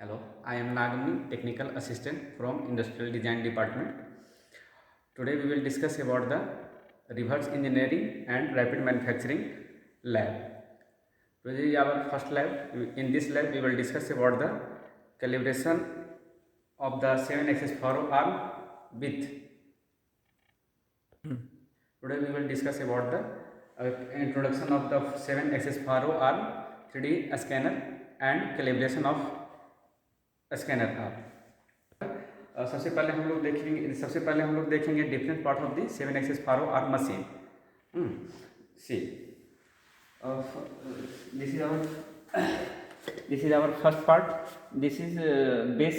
Hello, I am Nagamni, Technical Assistant from Industrial Design Department. Today we will discuss about the Reverse Engineering and Rapid Manufacturing lab. Today is our first lab. In this lab we will discuss about the calibration of the 7-axis furrow arm with. Today we will discuss about the introduction of the 7-axis furrow arm, 3D scanner and calibration of scanner का। सबसे पहले हम लोग देखेंगे different part of the 7-axis Faro arm machine. See this is our first part. This is base,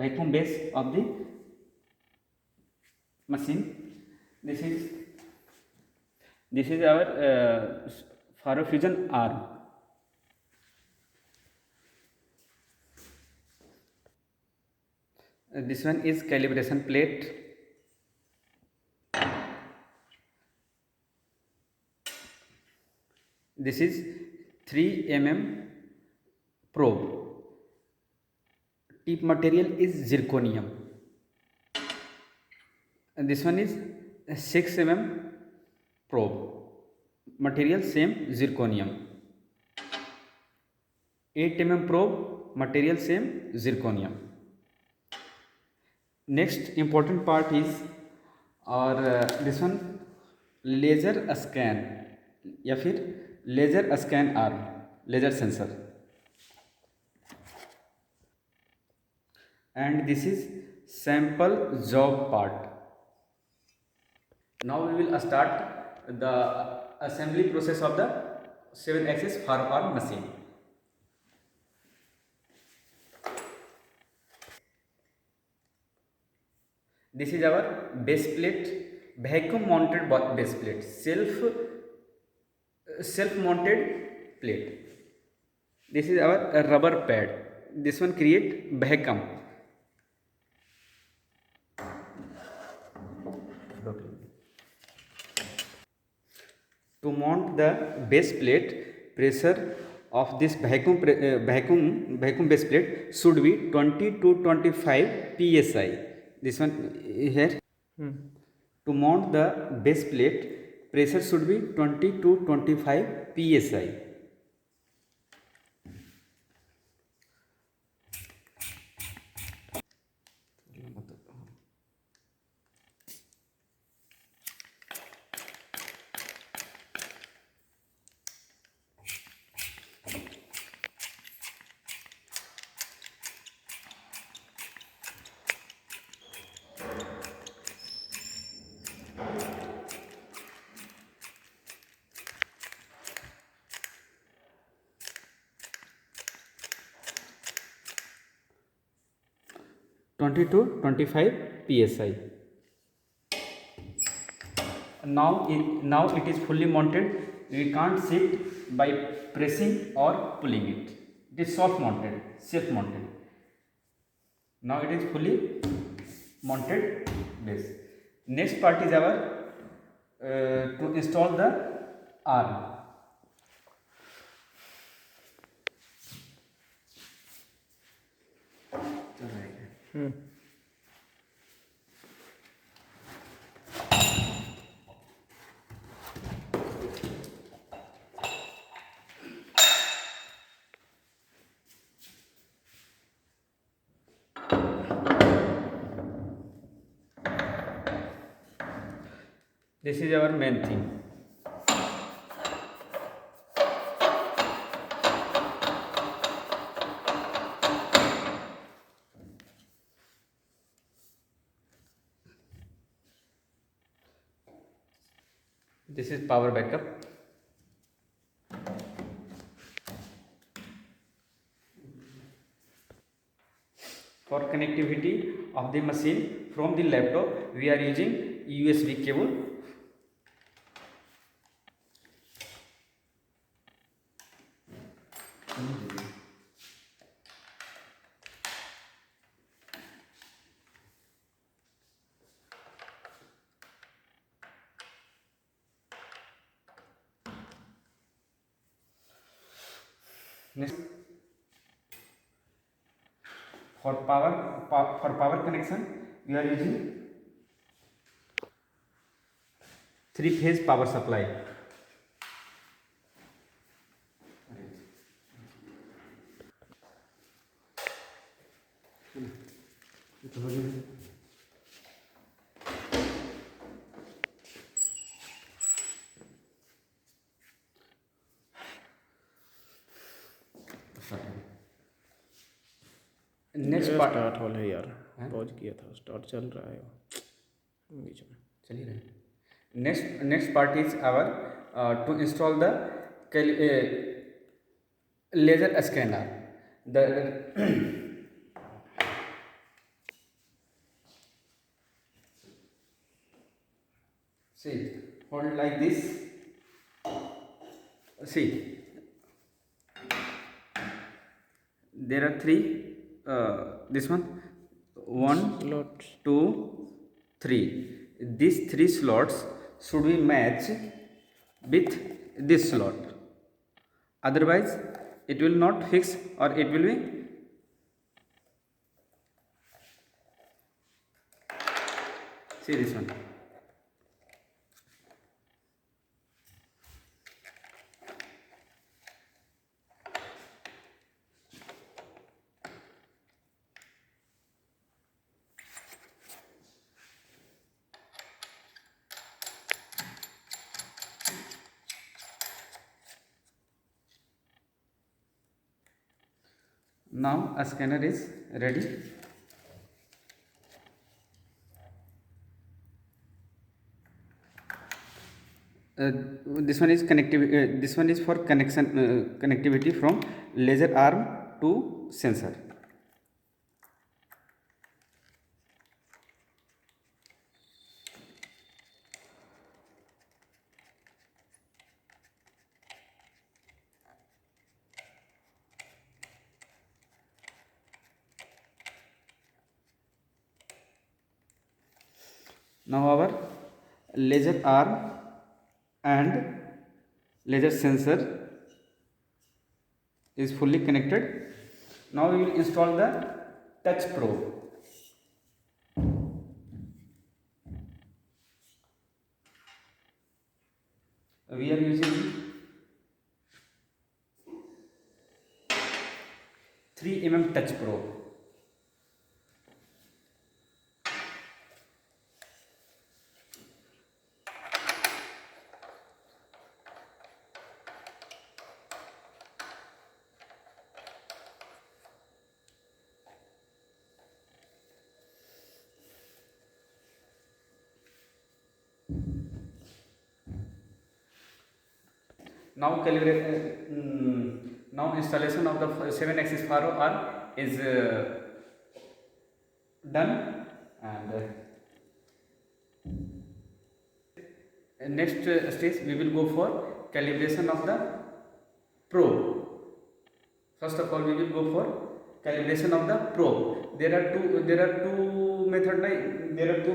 vacuum base of the machine. This is our Faro fusion arm. This one is calibration plate. This is 3 mm probe. Tip material is zirconium. And this one is 6 mm probe. Material same zirconium. 8 mm probe. Material same zirconium. Next important part is this one laser scan या फिर laser scan arm, laser sensor. And this is sample job part. Now we will start the assembly process of the 7-axis Faro arm machine. This is our base plate, vacuum mounted base plate, self mounted plate. This is our rubber pad. This one create vacuum. To mount the base plate, pressure of this vacuum base plate should be 20 to 25 psi. This one here. To mount the base plate, pressure should be 20 to 25 psi. (20 to 25 psi). Now it is fully mounted. We can't shift by pressing or pulling it. It is self mounted. Now it is fully mounted base. Next part is our to install the arm. This is our main thing. This is power backup. For connectivity of the machine from the laptop, we are using USB cable. Next, For power connection, we are using 3-phase power supply. Next part start हो है यार, pause किया था, start चल रहा है बीच में, चल ही रहा है. Next part is our to install the laser scanner. The see, hold like this. See, there are three. This one, 1, slot 2, 3. These 3 slots should be matched with this slot. Otherwise, it will not fix, or it will be see this one. Now a scanner is ready. This one is connectivity. This one is for connectivity from laser arm to sensor. Now our laser arm and laser sensor is fully connected. Now we will install the touch probe. We are using 3 mm touch probe. Now now installation of the 7-axis faro arm is done, and next stage we will go for calibration of the probe. First of all, we will go for calibration of the probe. There are two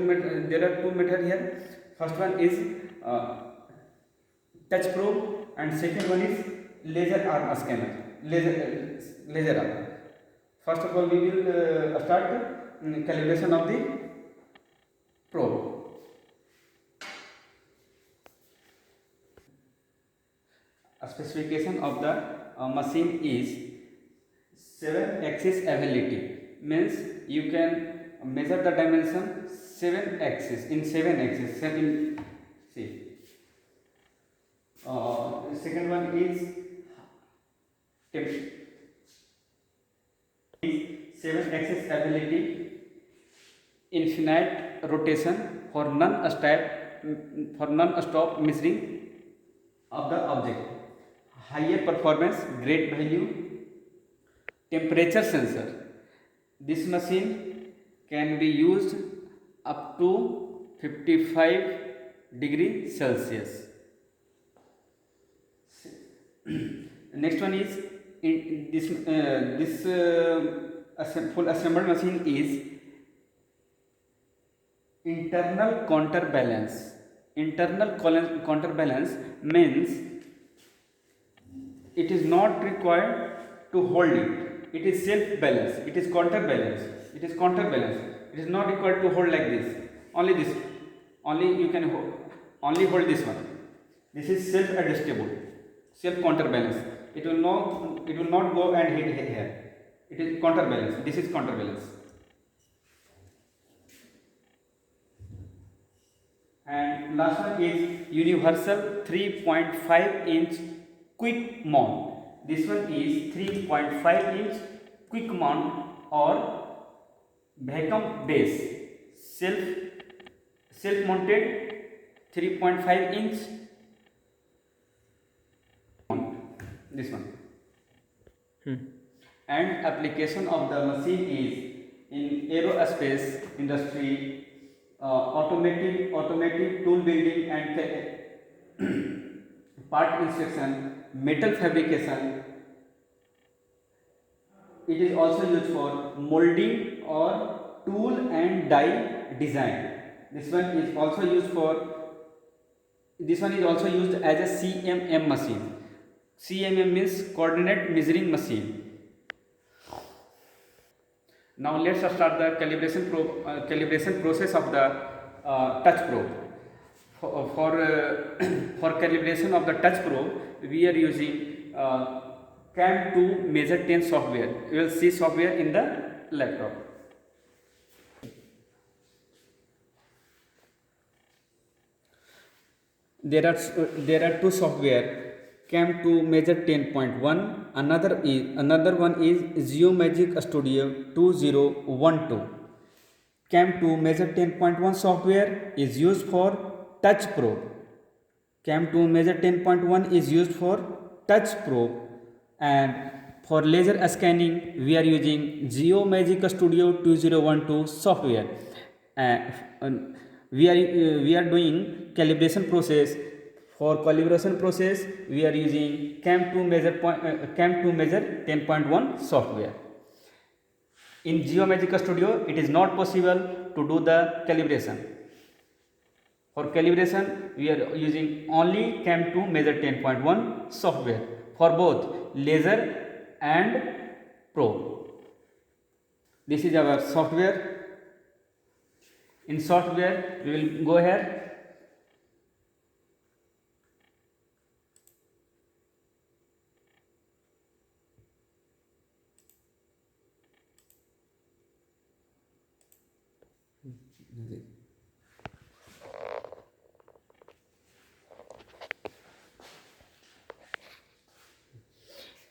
methods here. First one is touch probe, and second one is laser arm scanner. Laser arm. First of all, we will start calibration of the probe. A specification of the machine is 7-axis ability, means you can measure the dimension 7 axis in 7 axis. See, second one is 7-axis ability, infinite rotation for non-stop measuring of the object, higher performance, great value, temperature sensor. This machine can be used up to 55 degrees Celsius. Next one is full assembled machine is internal counterbalance. Internal counterbalance means it is not required to hold it. it is self balance, it is counterbalance, it is counterbalance. It is not required to hold like this. Only this, only you can hold, only hold this one. This is self adjustable, self counterbalance. It will not go and hit here. It is counterbalance. This is counterbalance. And last one is universal 3.5 inch quick mount. This one is 3.5 inch quick mount or vacuum base, self mounted 3.5 inch mount. This one. And application of the machine is in aerospace industry, automotive tool building and part inspection, metal fabrication. It is also used for molding or tool and die design. This one is also used as a CMM machine. CMM means coordinate measuring machine. Now let's start the calibration process of the touch probe. For calibration of the touch probe, we are using CAM2 Measure 10 software. You will see software in the laptop. There are two software. CAM2 Measure 10.1. Another one is Geomagic Studio 2012. CAM2 Measure 10.1 software is used for touch probe. CAM2 Measure 10.1 is used for touch probe, and for laser scanning we are using Geomagic Studio 2012 software. We are doing calibration process. For calibration process, we are using CAM2 Measure 10.1 software. In Geomagic Studio, it is not possible to do the calibration. For calibration, we are using only CAM2 Measure 10.1 software for both laser and probe. This is our software. In software, we will go here.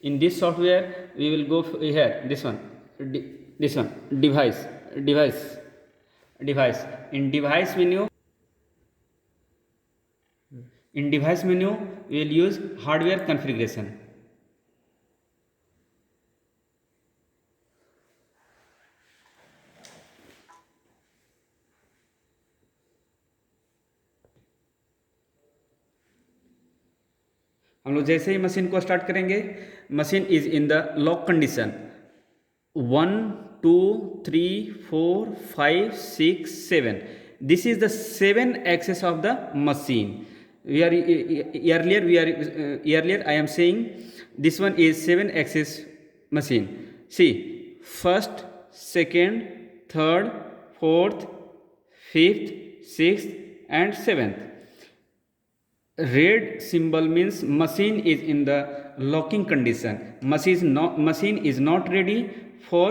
In this software, we will go here. This one, device. In device menu, we will use hardware configuration. हम लोग जैसे ही machine को start करेंगे, machine is in the lock condition. 1 2 3 4 5 6 7. This is the 7 axis of the machine. Earlier I am saying this one is 7 axis machine. See, first, second, third, fourth, fifth, sixth and seventh. Red symbol means machine is in the locking condition. Machine is not ready for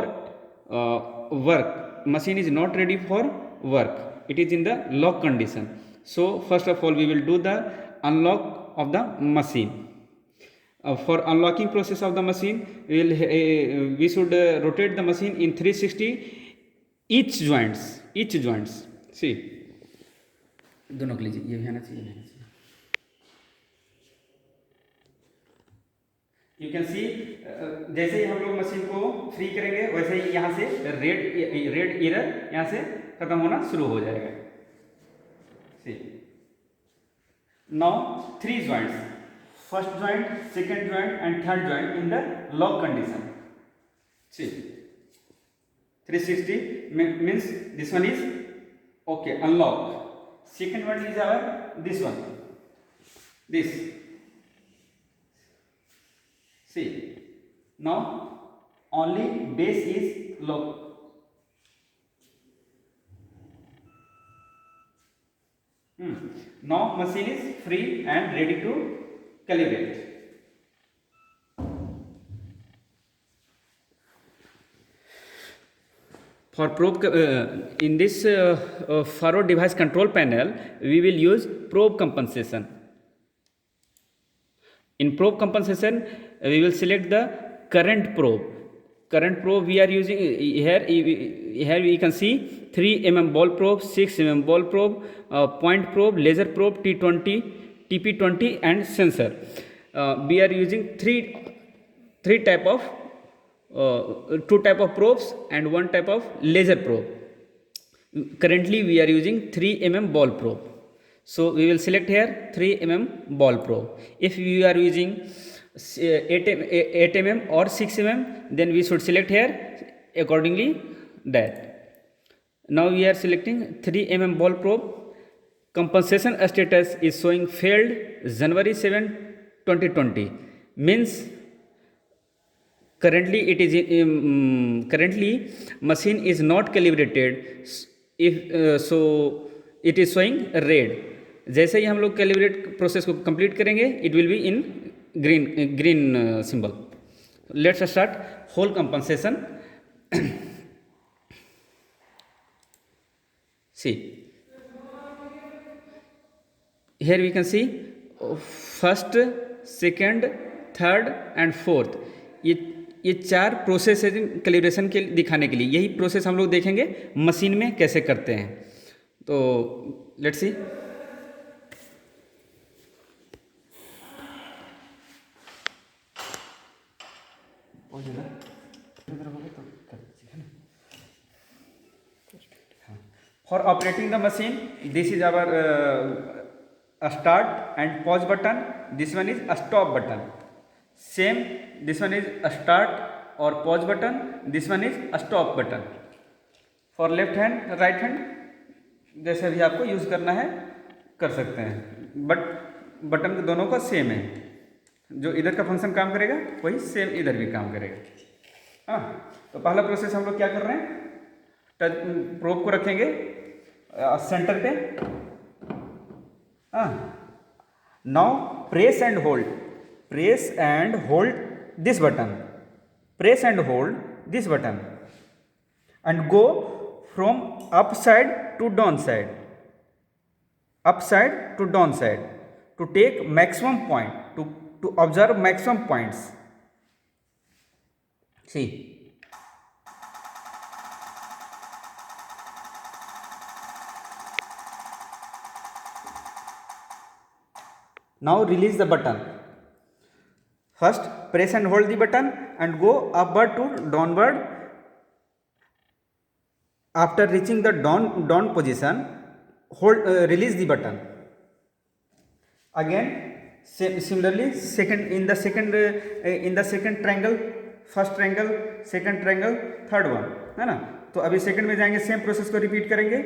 work. Machine is not ready for work. It is in the lock condition. So first of all, we will do the unlock of the machine. For unlocking process of the machine, we should rotate the machine in 360 each joints. See, दोनों के लिए ये भी आना चाहिए. You can see, जैसे ही हम लोग मशीन को फ्री करेंगे वैसे ही यहाँ से रेड एरर यहाँ से खत्म होना शुरू हो जाएगा. सी, now 3 joints, first joint, second joint and third joint in the lock condition. See, 360 means this one is okay, unlock. Second one is our this one, this. See, now only base is low. Now machine is free and ready to calibrate. For probe in this forward device control panel, we will use probe compensation. In probe compensation, we will select the current probe. Current probe we are using here. Here we can see 3 mm ball probe, 6 mm ball probe, point probe, laser probe, T20, TP20, and sensor. We are using three type of two type of probes and one type of laser probe. Currently we are using 3 mm ball probe, so we will select here 3 mm ball probe. If we are using 8 mm or 6 mm, then we should select here accordingly that. Now we are selecting 3 mm ball probe. Compensation status is showing failed January 7, 2020, means currently it is currently machine is not calibrated. If so it is showing red. जैसे ही हम लोग calibrate process को complete करेंगे, it will be in green symbol. Let's start hole compensation. See, here we can see first, second, third and fourth. ये 4 process calibration के दिखाने के लिए. यही प्रोसेस हम लोग देखेंगे मशीन में कैसे करते हैं. तो let's see. For operating the machine, this is our start and pause button. This one is a stop button. Same, this one is a start or pause button. This one is a stop button. For left hand, right hand, जैसे भी आपको use करना है कर सकते हैं, but button दोनों का सेम है. जो इधर का फंक्शन काम करेगा वही सेम इधर भी काम करेगा. हाँ, तो पहला प्रोसेस हम लोग क्या कर रहे हैं, टच प्रोब को रखेंगे सेंटर पे. हाँ, now press and hold. Press and hold this button. Press and hold this button and go from upside to downside. Upside to downside to take maximum point, to observe maximum points. See. Now release the button. First, press and hold the button and go upward to downward. After reaching the down position, hold release the button. Again, similarly, in the second triangle, first triangle, second triangle, third one, है ना. तो अभी second में जाएंगे, same process को repeat करेंगे,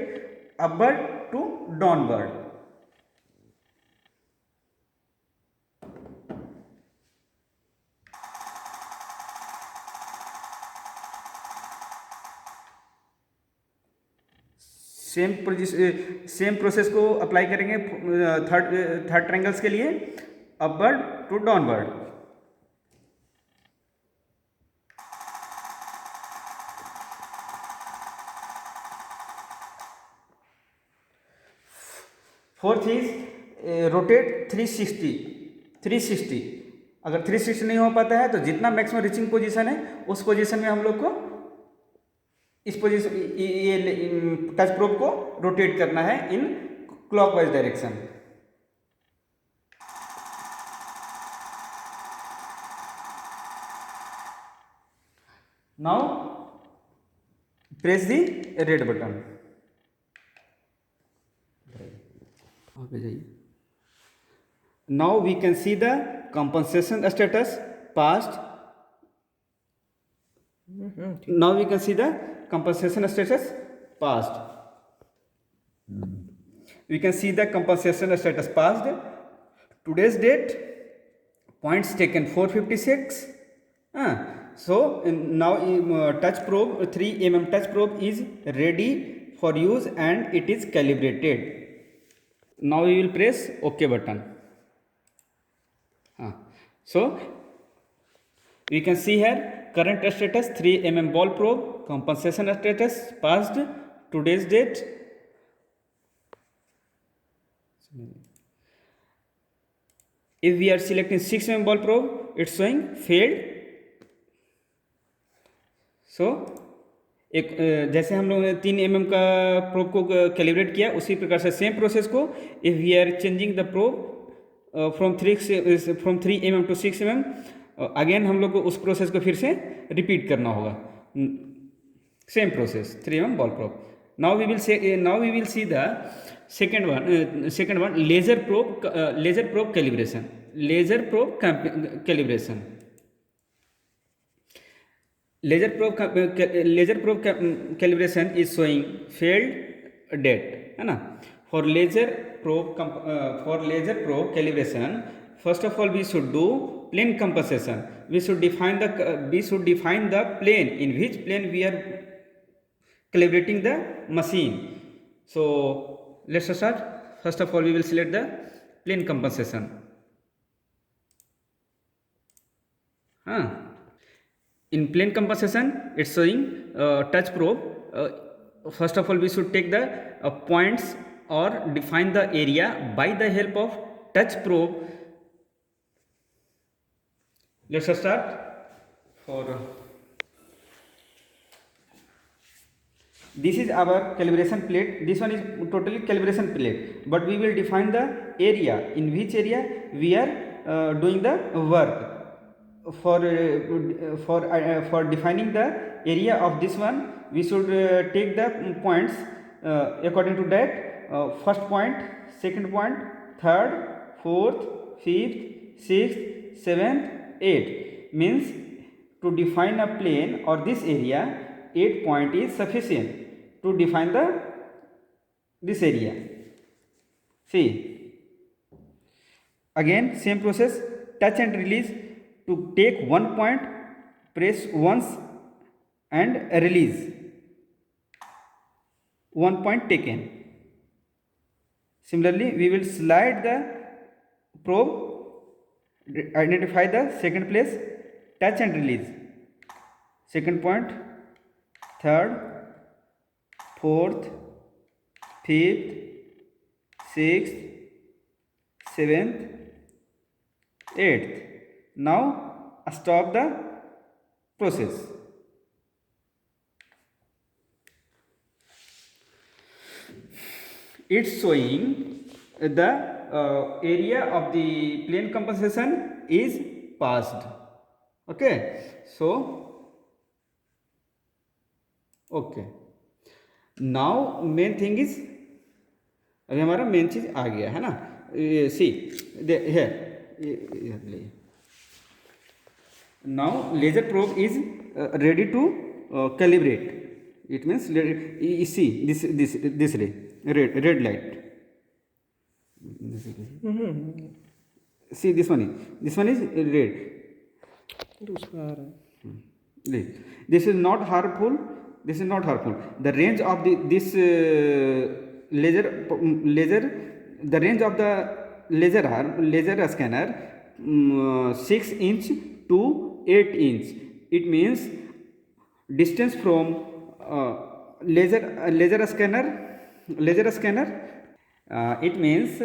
upward to downward. Same process को apply करेंगे थर्ड ट्रायंगल्स के लिए, upward to downward. Fourth is rotate 360. अगर 360 नहीं हो पाता है तो जितना मैक्सिमम रीचिंग पोजीशन है उस पोजीशन में हम लोग को इस पोजीशन ये टच प्रोब को रोटेट करना है in clockwise direction. Now press the red button. Now we can see the compensation status passed. Now we can see the compensation status passed. We can see the compensation status passed. Today's date, points taken 456. So now touch probe 3 mm touch probe is ready for use and it is calibrated. Now we will press OK button. So we can see here current status 3 mm ball probe, compensation status passed, today's date. If we are selecting 6 mm ball probe, it's showing failed. So एक जैसे हम लोगों ने 3 mm का probe को calibrate किया, उसी प्रकार से सेम प्रोसेस को if we are changing the probe from 3 mm to 6 mm, again हम लोग को उस प्रोसेस को फिर से रिपीट करना होगा. Same process 3 mm ball probe. now we will see the second one laser probe calibration. Laser probe calibration is showing failed date, है ना. For laser probe calibration, first of all we should do plane compensation. We should define the plane in which plane we are calibrating the machine. So let's start. First of all we will select the plane compensation. In plane compensation it's showing touch probe. First of all we should take the points or define the area by the help of touch probe. Let's start. This is our calibration plate. This one is totally calibration plate, but we will define the area, in which area we are doing the work. For defining the area of this one, we should take the points according to that. First point, second point, third, fourth, fifth, sixth, seventh, eighth. Means to define a plane or this area, 8 point is sufficient to define this area. See, again same process, touch and release. To take one point, press once and release. 1 point taken. Similarly, we will slide the probe, identify the second place, touch and release. Second point, third, fourth, fifth, sixth, seventh, eighth. Now stop the process. It's showing the area of the plane compensation is passed. Okay, so okay, now main thing is, अभी हमारा main चीज आ गया है ना. सी here. Now laser probe is ready to calibrate. It means see this red light. See this one is red. This is not harmful. The range of this the range of the laser scanner 6 inch to 8 inch. It means distance from laser scanner. It means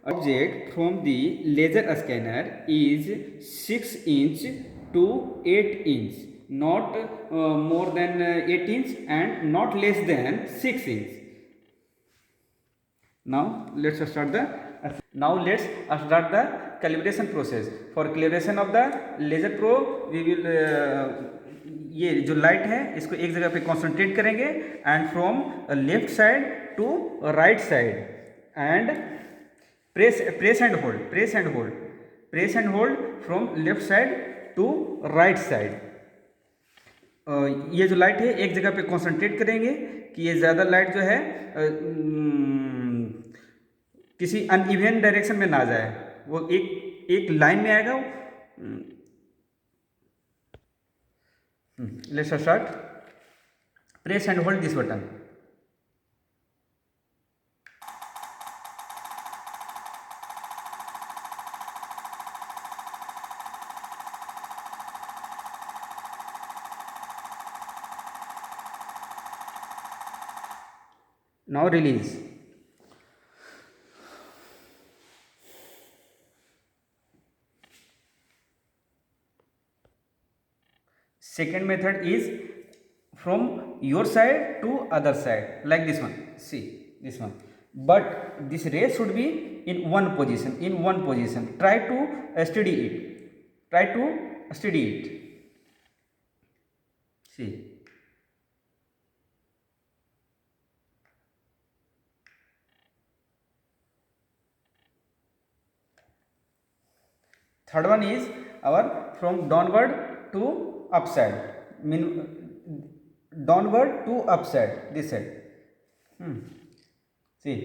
object from the laser scanner is 6 inch to 8 inch, not more than 8 inch and not less than 6 inch. Now let's start the calibration process. For calibration of the laser probe, we will ये जो light है इसको एक जगह पे concentrate करेंगे and from left side to right side and press and hold from left side to right side. ये जो लाइट है एक जगह पे कॉन्सेंट्रेट करेंगे कि ये ज़्यादा लाइट जो है किसी अनइवन डायरेक्शन में ना जाए, वो एक एक लाइन में आएगा। Let's start. Press and hold this button. Now release. Second method is from your side to other side, like this one. See this one, but this ray should be in one position. Try to steady it. See. Third one is our from downward to upside, mean downward to upside, this side. See,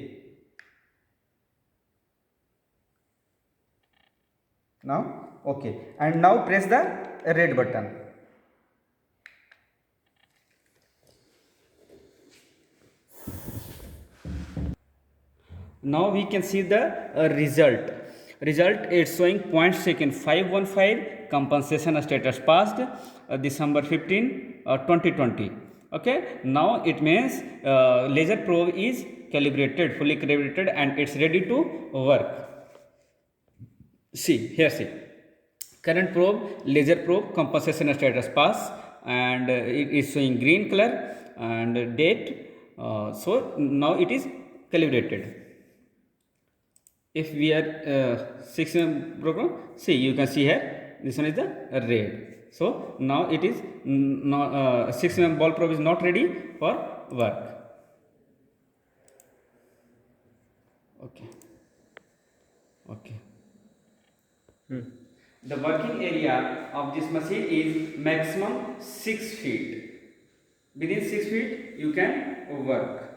now okay, and now press the red button. Now we can see the result is showing point second 515 compensation status passed, December 15 2020. Okay, now it means laser probe is fully calibrated and it's ready to work. See here, see current probe, laser probe compensation status pass, and it is showing green color and date. So now it is calibrated. If we are 6 mm program, see you can see here this one is the red. So now it is 6 mm ball probe is not ready for work. Okay. The working area of this machine is maximum 6 feet. Within 6 feet you can work.